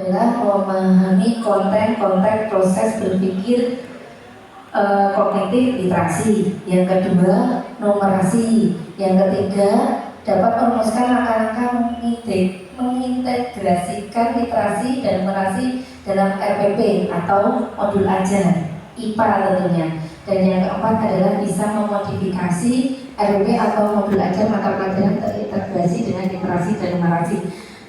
adalah memahami konten-konten proses berpikir kognitif literasi. Yang kedua, numerasi. Yang ketiga, dapat merumuskan langkah-langkah mengintegrasikan literasi dan numerasi dalam RPP atau modul ajar IPA tentunya. Dan yang keempat adalah bisa memodifikasi RPP atau modul ajar mata pelajaran terintegrasi dengan literasi dan numerasi.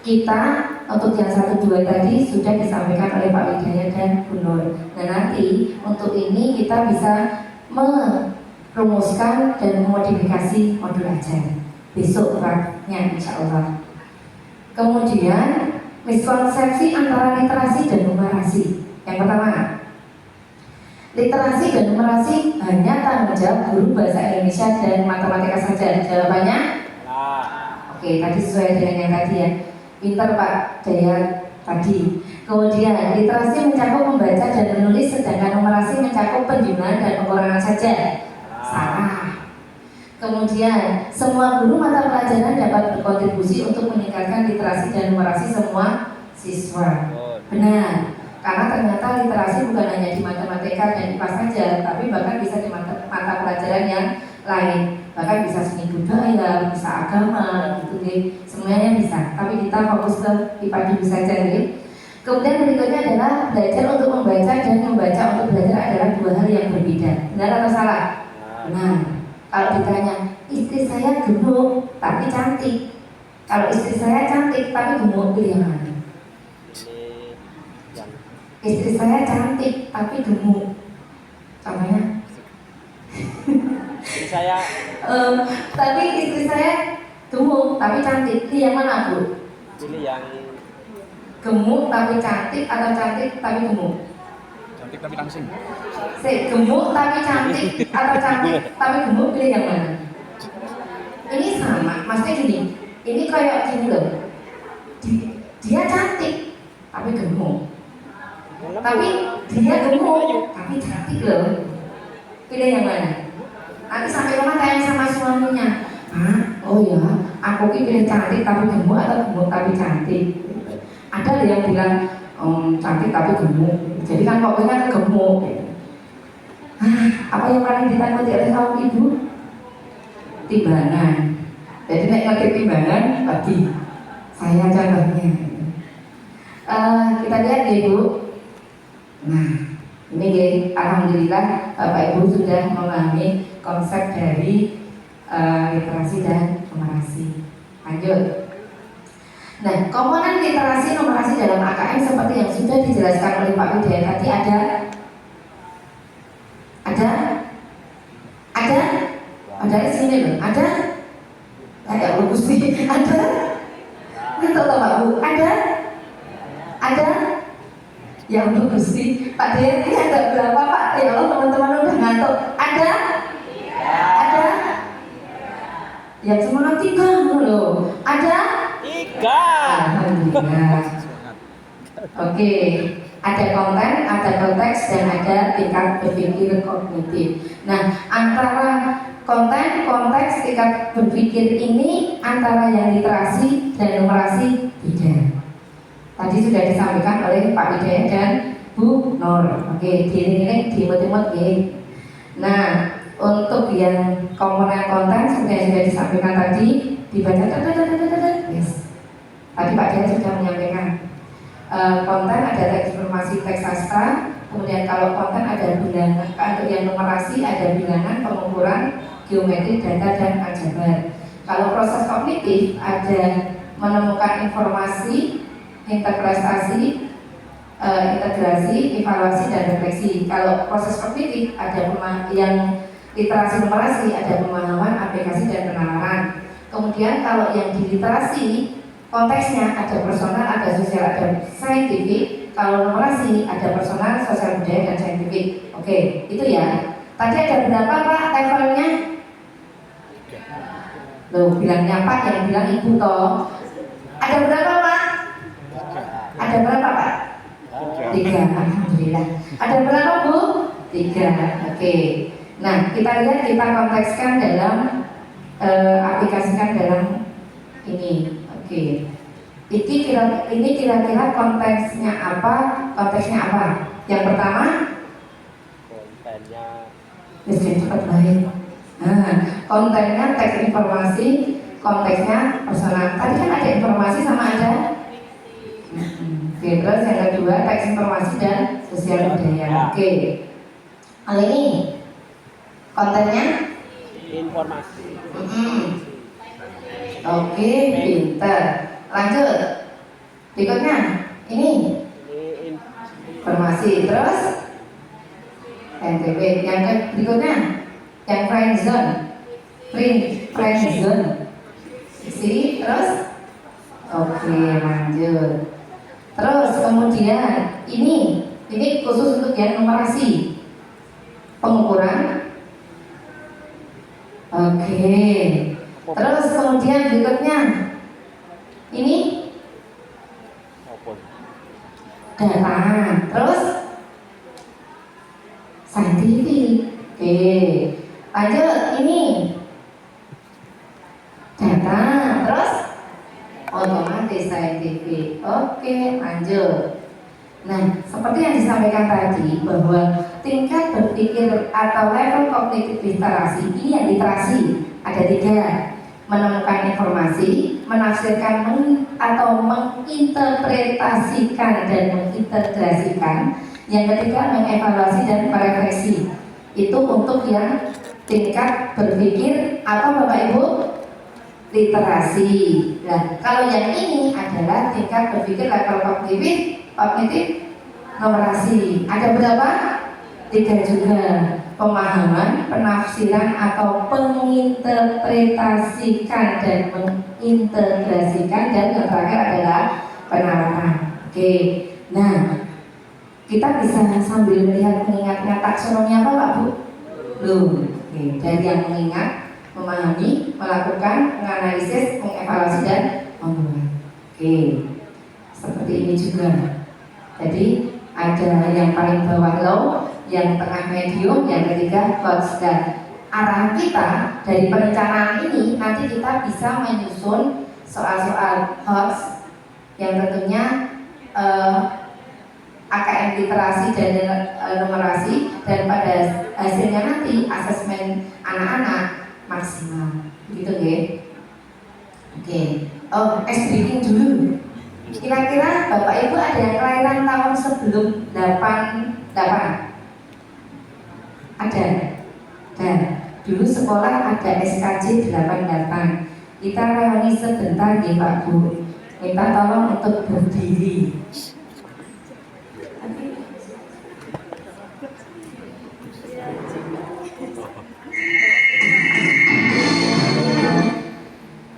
Kita untuk yang 1, 2 tadi sudah disampaikan oleh Pak Widaya dan Bu Nur. Nah nanti untuk ini kita bisa merumuskan dan memodifikasi modul ajar besok praknya insya Allah. Kemudian miskonsepsi antara literasi dan numerasi. Yang pertama, literasi dan numerasi hanya tanggung jawab guru bahasa Indonesia dan matematika saja. Jawabannya? Oke, tadi sesuai dengan yang tadi ya. Pintar Pak Daya tadi. Kemudian literasi mencakup membaca dan menulis, sedangkan numerasi mencakup penjumlahan dan pengurangan saja. Salah. Kemudian semua guru mata pelajaran dapat berkontribusi untuk meningkatkan literasi dan numerasi semua siswa. Benar. Karena ternyata literasi bukan hanya di matematika dan IPA saja, tapi bahkan bisa di mata pelajaran yang lain. Bahkan bisa seni budaya, bisa agama, gitu deh. Semuanya bisa. Tapi kita fokus ke IPA dulu saja deh. Kemudian berikutnya adalah belajar untuk membaca dan membaca untuk belajar adalah dua hal yang berbeda. Benar atau salah? Benar. Kalau ditanya, istri saya gemuk tapi cantik. Kalau istri saya cantik tapi gemuk, pilih yang mana? Istri saya cantik tapi gemuk. Contohnya? Istri saya tapi istri saya gemuk tapi cantik. Pilih yang mana Bu? pilih yang Gemuk tapi cantik atau cantik tapi gemuk? Cantik tapi langsing. Gemuk tapi cantik atau cantik tapi gemuk, pilih yang mana? Ini sama, maksudnya gini. Ini kayak gini loh. Dia cantik tapi gemuk. Tapi dia gemuk tapi cantik loh. Pilih yang mana? Nanti sampai rumah tanya sama suaminya. Oh ya, aku pilih cantik tapi gemuk atau gemuk tapi cantik. Ada yang bilang cantik tapi gemuk. Jadi kan pokoknya gemuk. Apa yang paling ditakuti oleh kaum ibu? Timbangan. Jadi nek ngerti timbangan bagi saya contohnya. Kita lihat ya Bu. Nah, ini ya, alhamdulillah Bapak Ibu sudah memahami konsep dari literasi dan numerasi. Lanjut. Nah, komponen literasi numerasi dalam AKM seperti yang sudah dijelaskan oleh Pak Widaya tadi ada di sini loh, ada kayak bagus sih, ada betul Pak Bu, ada yang bagus sih Pak Daya, ini ada berapa Pak? Ya Allah teman-teman udah ngantuk, ada yang semangat 3 loh, ada 3. Alhamdulillah. Oke, ada konten, ada konteks, dan ada tingkat berpikir kognitif. Nah, antara konten, konteks, tingkat berpikir ini antara yang literasi dan numerasi beda. Tadi sudah disampaikan oleh Pak Widaya dan Bu Nur. Oke, ini dimut-imut ya. Nah, untuk yang komponen konten seperti yang sudah disampaikan tadi, dibaca yes. Tadi Pak Dian sudah menyampaikan konten ada teks informasi, teks sastra. Kemudian kalau konten ada bilangan, untuk yang numerasi ada bilangan, pengukuran, geometri, data, dan aljabar. Kalau proses kognitif ada menemukan informasi, interpretasi, integrasi, evaluasi, dan refleksi. Kalau proses kognitif ada yang literasi numerasi ada pemahaman, aplikasi, dan penalaran. Kemudian kalau yang di literasi konteksnya ada personal, ada sosial, ada saintifik. Kalau numerasi ada personal, sosial, budaya, dan saintifik. Oke, itu ya. Tadi ada berapa Pak levelnya? Loh, bilangnya Pak, yang bilang Ibu toh. Ada berapa Pak? Ada berapa Pak? 3, alhamdulillah. Ada berapa Bu? 3, oke. Nah, kita lihat, kita kontekskan dalam aplikasikan dalam ini. Oke. Ini kira-kira konteksnya apa? Yang pertama, kontennya miskin cepat baik. Nah, kontennya teks informasi, konteksnya personal. Tadi kan ada informasi sama ada. Oke, terus yang kedua teks informasi dan sosial budaya. Oke. Hal ini kontennya informasi. Oke, pinter. Lanjut. Berikutnya ini Ini informasi. Terus NTP. Yang berikutnya yang friend zone. Isi. Terus oke, lanjut. Terus kemudian ini khusus untuk yang numerasi. Pengukuran. Oke. Terus kemudian berikutnya ini maupun data. Terus saintifik. Oke. Lanjut ini data. Terus otomatis saintifik. Oke, lanjut. Nah, seperti yang disampaikan tadi bahwa tingkat berpikir atau level kognitif literasi ini yang literasi ada 3: menemukan informasi, menafsirkan atau menginterpretasikan dan mengintegrasikan. Yang ketiga mengevaluasi dan merefleksi. Itu untuk yang tingkat berpikir atau Bapak Ibu literasi. Nah, kalau yang ini adalah tingkat berpikir level kognitif numerasi. Ada berapa? 3 juga. Pemahaman, penafsiran atau penginterpretasikan dan mengintegrasikan, dan yang terakhir adalah penerapan. Oke. Nah, kita bisa sambil mengingat taksonomi apa Pak Bu? Belum. Oke. Dari yang mengingat, memahami, melakukan, menganalisis, mengevaluasi dan membuat. Oke. Seperti ini juga. Jadi ada yang paling bawah low, yang tengah medium, yang ketiga hot. Dan arah kita dari perencanaan ini nanti kita bisa menyusun soal-soal hot yang tentunya AKM literasi dan numerasi, dan pada hasilnya nanti asesmen anak-anak maksimal. Begitu ya. Oke. Oh, briefing dulu. Kira-kira Bapak Ibu ada yang kelahiran tahun sebelum 88? Ada. Dan dulu sekolah ada SKJ 88. Kita reuni sebentar ya Pak Bu. Minta tolong untuk berdiri.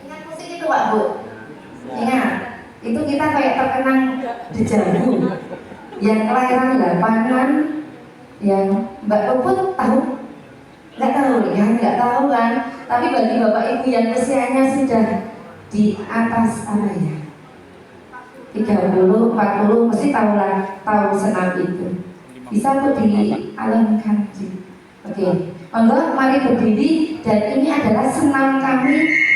Ingat musik itu Pak Bu? Ingat. Itu kita kayak terkenang dejavu. Yang kelahiran 8-an, yang Mbak Puput tahu? Nggak tahu ya, nggak tahu kan. Tapi bagi Bapak Ibu yang usianya sudah di atas apa ya, 30, 40 mesti tahu senam itu. Bisa tuh dialami sih. Oke, monggo mari berdiri, dan ini adalah senam kami.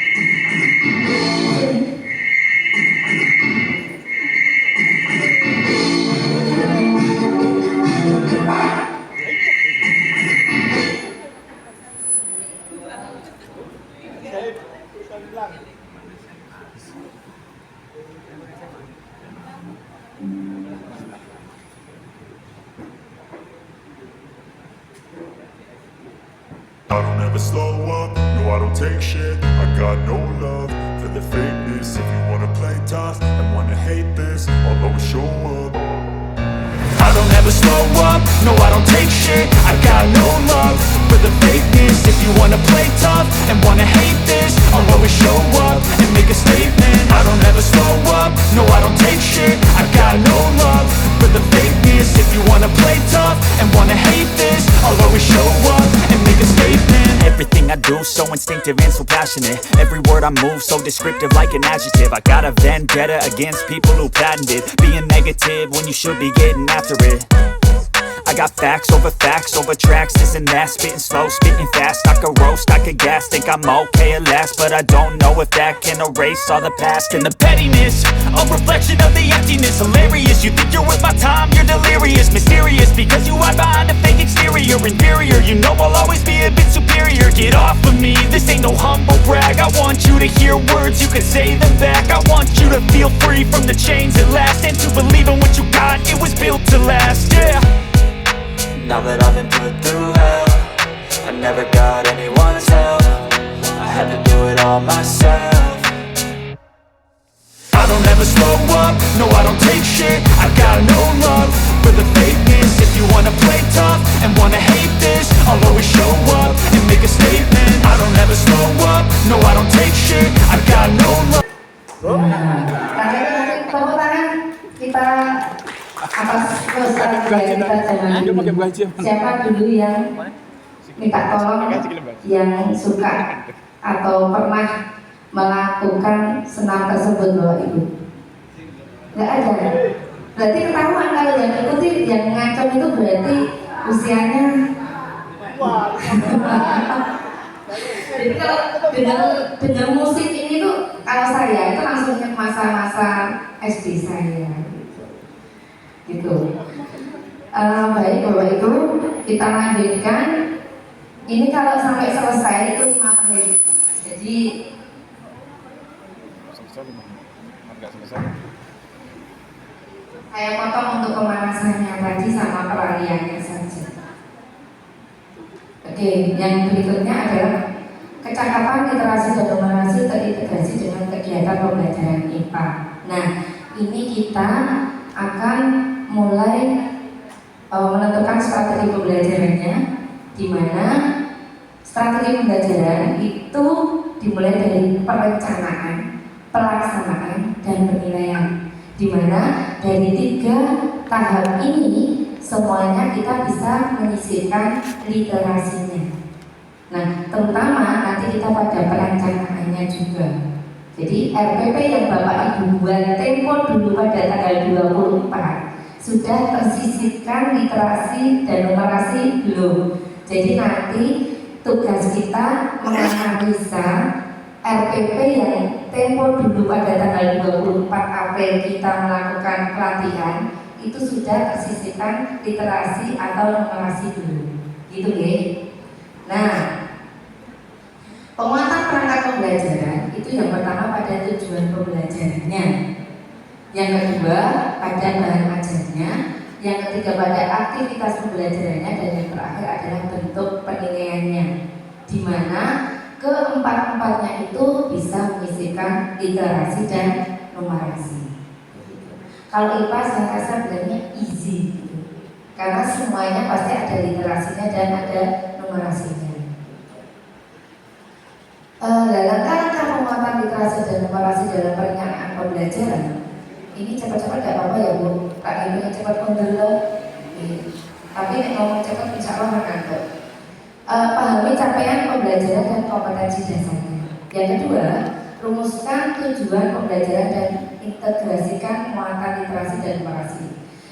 I don't ever slow up, no I don't take shit. I got no love for the fakeness. If you wanna play tough and wanna hate this, I'll always show up. I don't ever slow up, no I don't take shit. I got no love for the fakeness. If you wanna play tough and wanna hate this, I'll always show up and make a statement. I don't ever slow up, no I don't take shit. I got no love for the fakeness. If you wanna play tough and wanna hate this, I'll always show up and make a statement. Everything I do so instinctive and so passionate. Every word I move so descriptive like an adjective. I got a vendetta against people who patented being negative when you should be getting after it. I got facts over tracks, isn't that spitting slow, spitting fast? I could roast, I could gas, think I'm okay at last, but I don't know if that can erase all the past. And the pettiness, a reflection of the emptiness. Hilarious, you think you're worth my time, you're delirious. Mysterious, because you hide behind a fake exterior. Inferior, you know I'll always be a bit superior. Get off of me, this ain't no humble brag. I want you to hear words, you can say them back. I want you to feel free from the chains at last, and to believe in what you got, it was built to last, yeah. Now that I've been put through hell, I never got anyone's help, I had to do it all myself. I don't ever slow up, no I don't take shit. I got no love for the fakeness. If you wanna play tough and wanna hate this, I'll always show up and make a statement. I don't ever slow up, no I don't take shit. I got no love. Tarik tepuk tangan kita atas kelestarian kita zaman dulu. Siapa dulu yang minta tolong, yang suka atau pernah melakukan senam tersebut Bapak Ibu? Nggak ada. Berarti ketahuan kalau yang ikuti, yang ngacung itu berarti usianya. Jadi kalau dengar musik ini tuh, kalau saya itu langsung ingat masa-masa SD saya gitu. Baik Bapak Ibu, kita lanjutkan. Ini kalau sampai selesai itu 5 menit. Jadi saya potong untuk pemanasannya tadi sama pelariannya saja. Oke, yang berikutnya adalah kecakapan literasi dan numerasi terintegrasi dengan kegiatan pembelajaran IPA. Nah, ini kita akan mulai menentukan strategi pembelajarannya, di mana strategi pembelajaran itu dimulai dari perencanaan, pelaksanaan, dan penilaian, di mana dari 3 tahap ini semuanya kita bisa menyisihkan literasinya. Nah, terutama nanti kita pada perencanaannya juga. Jadi RPP yang Bapak Ibu buat tempo dulu pada tanggal 24 sudah tersisihkan literasi dan numerasi belum. Jadi nanti tugas kita menganalisa RPP yang tempo dulu pada tanggal 24 April kita melakukan pelatihan itu sudah tersisihkan literasi atau numerasi dulu, gitu ya. Nah, penguatan perangkat pembelajaran itu yang pertama pada tujuan pembelajarannya, yang kedua pada bahan ajarnya, yang ketiga pada aktivitas pembelajarannya, dan yang terakhir adalah bentuk penilaiannya, di mana keempat-empatnya itu bisa menyisihkan literasi dan numerasi. Kalau IPA saya rasa bilangnya easy gitu. Karena semuanya pasti ada literasinya dan ada numerasinya. Langkah-langkah penguatan literasi dan numerasi dalam perencanaan pembelajaran ini cepat-cepat gak apa-apa ya Bu. Kak Ibu cepat mundur loh. Tapi ngomong cepat insya Allah mengantuk. Pahami capaian pembelajaran dan kompetensi dasarnya. Yang kedua, rumuskan tujuan pembelajaran dan integrasikan muatan literasi dan numerasi.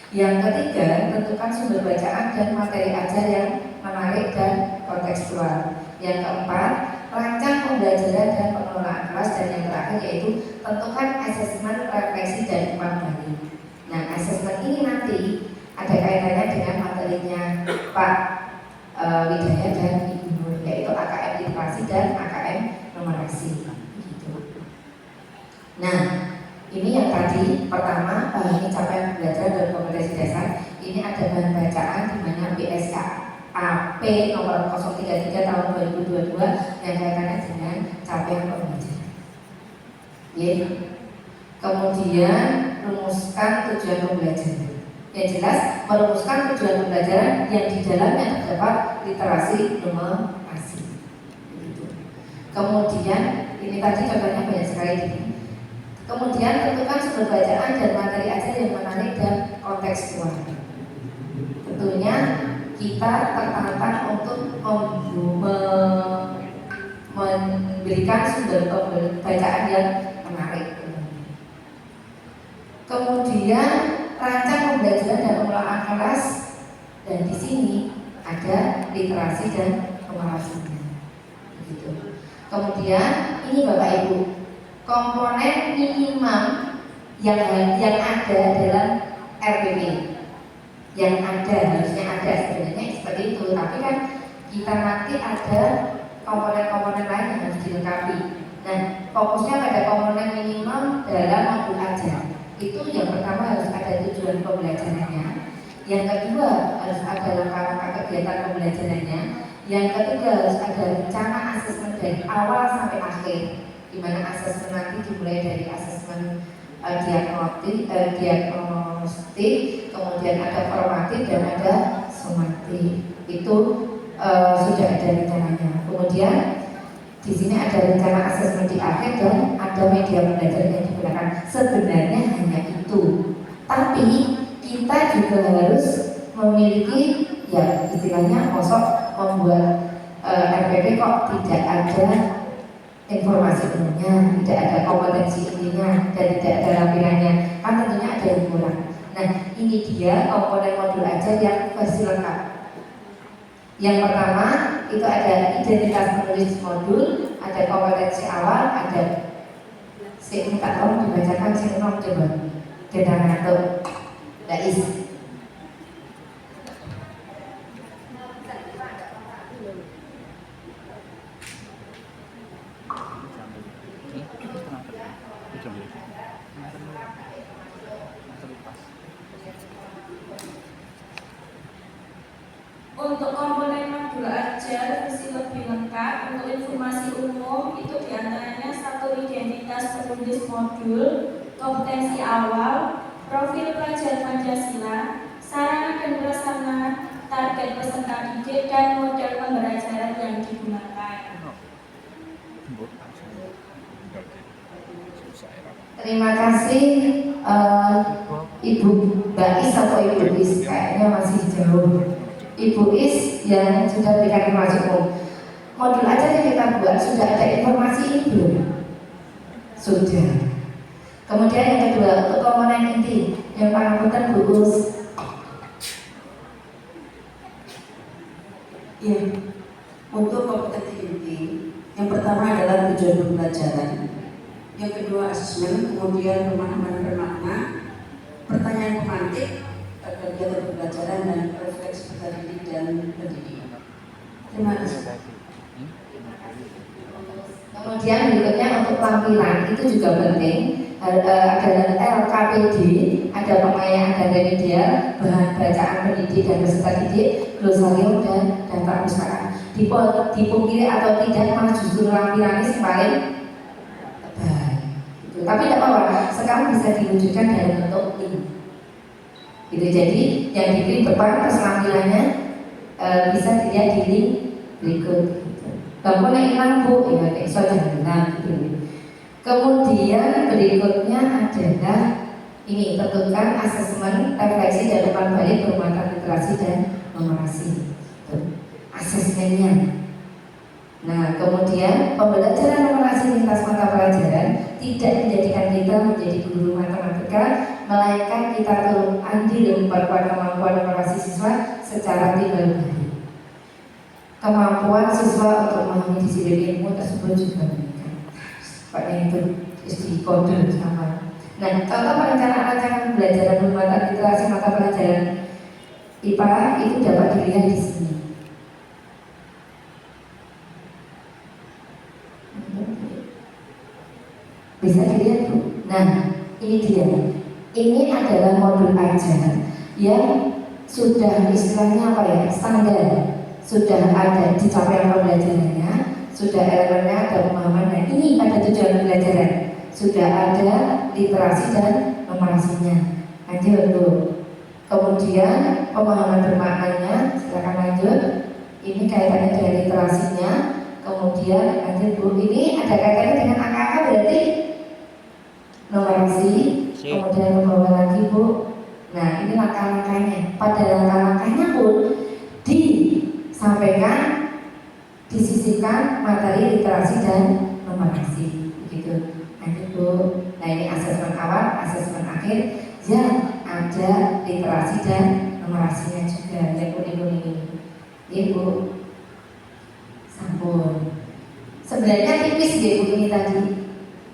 Yang ketiga, tentukan sumber bacaan dan materi ajar yang menarik dan kontekstual. Yang keempat, rancang pembelajaran dan pengelolaan kelas, dan yang terakhir yaitu tentukan asesmen, refleksi, dan umpan balik. Nah, asesmen ini nanti ada kaitannya dengan materinya Pak Widaya dan Ibu Nur, yaitu AKM literasi dan AKM numerasi. Gitu. Nah, ini yang tadi pertama, pahami capaian pembelajaran dan kompetensi dasar. Ini ada bahan bacaan di mana BSKAP nomor 033 tahun 2022 yang kaitannya dengan capaian pembelajaran. Kemudian rumuskan tujuan pembelajaran. Yang jelas merumuskan tujuan pembelajaran yang di dalamnya terdapat literasi numerasi. Kemudian ini tadi contohnya banyak sekali ini. Kemudian tentukan sumber bacaan dan materi ajar yang menarik dan kontekstual. Tentunya kita tertantang untuk memberikan sumber bacaan yang menarik. Kemudian rancang pembelajaran dan pengelolaan kelas dan di sini ada literasi dan numerasinya. Begitu. Kemudian ini Bapak Ibu, komponen minimum yang ada dalam RPP, yang ada harusnya ada sebenarnya seperti itu, tapi kan kita nanti ada komponen-komponen lain yang harus dilengkapi. Nah, fokusnya pada komponen minimum dalam modul ajar. Itu yang pertama harus ada tujuan pembelajarannya, yang kedua harus ada langkah-langkah kegiatan pembelajarannya, yang ketiga harus ada rencana asesmen dari awal sampai akhir, di mana asesmen nanti dimulai dari asesmen diagnostik, kemudian ada formatif dan ada sumatif. Itu sudah ada rencananya. Kemudian di sini ada rencana asesmen di akhir dan ada media pembelajaran yang digunakan. Sebenarnya hanya itu, tapi kita juga harus memiliki ya istilahnya mosok membuat RPP kok tidak ada informasi umumnya, tidak ada kompetensi intinya, dan tidak ada lampirannya, kan tentunya ada yang kurang. Nah, ini dia komponen modul ajar yang versi lengkap. Yang pertama itu ada identitas penulis modul, ada kompetensi awal, ada minta tolong dibacakan sinkron coba dengan atau Dais. Untuk komponen modul ajar versi lebih lengkap, untuk informasi umum itu diantaranya satu identitas penulis modul, kompetensi awal, profil pelajar Pancasila, sarana dan prasarana, target peserta didik, dan model pembelajaran yang digunakan. Terima kasih Ibu Bais atau Ibu Is, kayaknya masih jauh. Ibu Is yang sudah berikan informasi umum. Modul ajar yang kita buat sudah ada informasi ini belum? Sudah. Kemudian yang kedua, untuk komponen inti yang paling penting Bu Us. Ya, untuk kompetensi inti, yang pertama adalah tujuan pembelajaran, yang kedua asesmen, kemudian pemahaman bermakna, pertanyaan pemantik, kegiatan pembelajaran dan refleksi peserta didik dan pendidik. Terima kasih. Kemudian berikutnya untuk tampilan itu juga penting. Ada LKPD, ada pengayaan dan remedial, bahan bacaan pendidik dan peserta didik, glosarium dan daftar pustaka. Dipungkiri atau tidak, malah justru lampirannya paling tebal. Gitu. Tapi tidak apa-apa, sekarang bisa diwujudkan dalam bentuk link. Gitu. Jadi yang di link depan terus lampirannya bisa dilihat di link berikut. Komponen hilang Bu, ya kayak jangan hilang gitu. Kemudian berikutnya adalah ini, tentukan asesmen, refleksi dan umpan balik bermuatan literasi dan numerasi. Asesmennya. Nah, kemudian pembelajaran numerasi lintas mata pelajaran tidak menjadikan kita menjadi guru matematika, melainkan kita turun andil memperkuat kemampuan numerasi siswa secara timbal balik. Kemampuan siswa untuk memahami disiplin ilmu tersebut juga meningkat. Paknya itu di kode sama. Nah, contoh perencanaan pembelajaran bermuatan literasi mata pelajaran IPA itu dapat dilihat di sini. Bisa dilihat Bu. Nah, ini dia. Ini adalah modul ajar yang sudah istilahnya apa ya, standar. Sudah ada di capaian pembelajarannya, sudah elemennya, ada pemahaman. Nah, ini pada tujuan pembelajaran sudah ada literasi dan numerasinya. Lanjut Bu. Kemudian pemahaman bermaknanya, silakan lanjut. Ini kaitannya dengan literasinya. Kemudian lanjut Bu. Ini ada kaitannya dengan angka-angka, berarti numerasi. Kemudian ke bawah lagi Bu. Nah, ini langkah-langkahnya. Pada langkah-langkahnya pun disampaikan, disisipkan materi literasi dan numerasi, begitu. Nanti Bu. Nah, ini asesmen awal, asesmen akhir yang ada literasi dan numerasinya juga yang kuning-kuning ini. Ibu, sampun. Sebenarnya tipis ya Bu ini tadi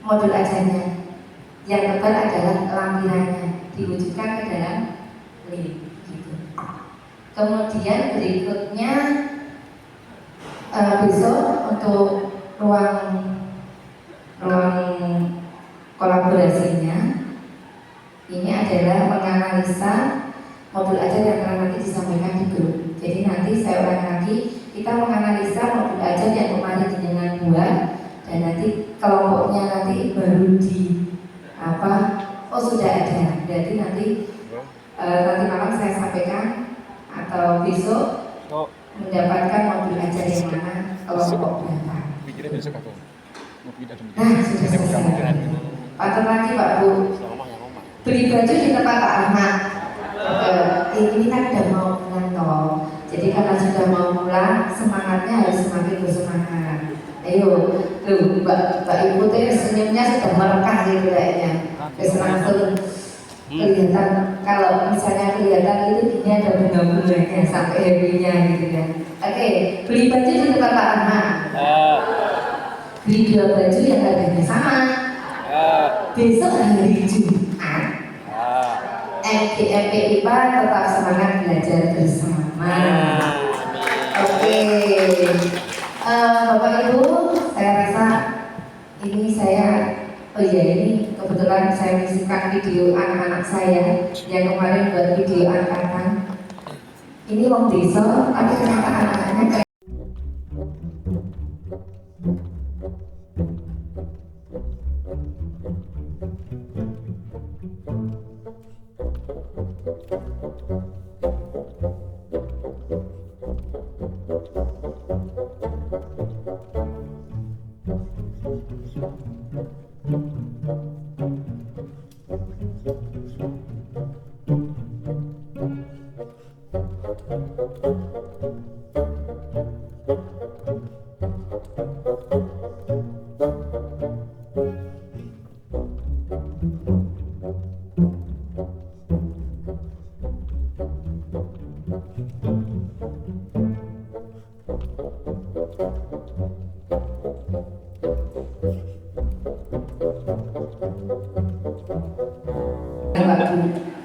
modul ajarnya. Yang tebal adalah lampirannya diwujudkan ke dalam lip gitu. Kemudian berikutnya besok untuk ruang kolaborasinya ini adalah menganalisa modul ajar yang akan nanti disampaikan di grup. Jadi nanti saya ulangi lagi, kita menganalisa modul ajar yang kemarin dengan buat, dan nanti kelompoknya nanti baru di sudah ada. Berarti nanti malam saya sampaikan atau besok mendapatkan modul ajar yang mana kelompok berapa. Pikirnya besok aku. Mau pindah demi. Nah, sudah selesai. Paten lagi Pak Bu. Beli baju di tempat Pak Ahmad. Ini kan udah mau pulang toh. Jadi karena sudah mau pulang, semangatnya harus semakin bersemangat. Ayo, tuh Mbak Ibu tuh senyumnya sudah merekah gitu kayaknya. Terus langsung kelihatan, kalau misalnya kelihatan itu gini ada bunga-bunganya sampai happy-nya gitu kan. Oke, beli baju di tempat Pak Ahmad. Beli 2 baju yang harganya sama. Besok hari Jumat. MGMP IPA tetap semangat belajar bersama. Oke, Bapak Ibu, saya rasa ini ini kebetulan saya mengisikan video anak-anak saya yang kemarin buat video angkatan. Ini wong desa, tapi ternyata anak-anaknya keren.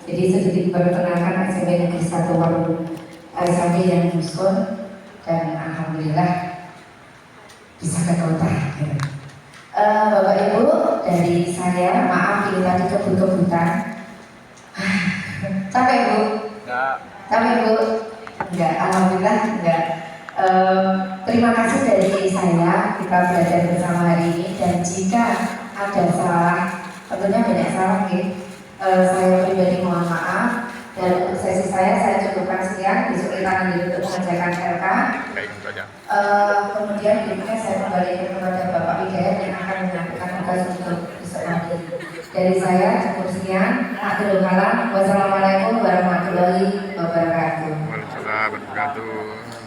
Jadi sedikit perkenalkan SMP Negeri 1 Waru SMP yang muskul, dan alhamdulillah bisa ke kota. Bapak Ibu, dari saya maaf ini tadi kebut-kebutan. Capek Bu? Enggak. Capek Bu? Enggak, alhamdulillah enggak. Terima kasih dari saya, kita belajar bersama hari ini, dan jika ada salah, tentunya banyak salah gitu. Saya pribadi mohon maaf, dan untuk sesi saya cukupkan sekian. Besok kita lanjut untuk mengerjakan RK. Kemudian berikutnya saya kembalikan kepada Bapak Hidayat yang akan menyampaikan tugas untuk besok nanti. Dari saya cukup sekian. Akhirul kalam. Wassalamualaikum warahmatullahi wabarakatuh. Waalaikumsalam warahmatullahi wabarakatuh.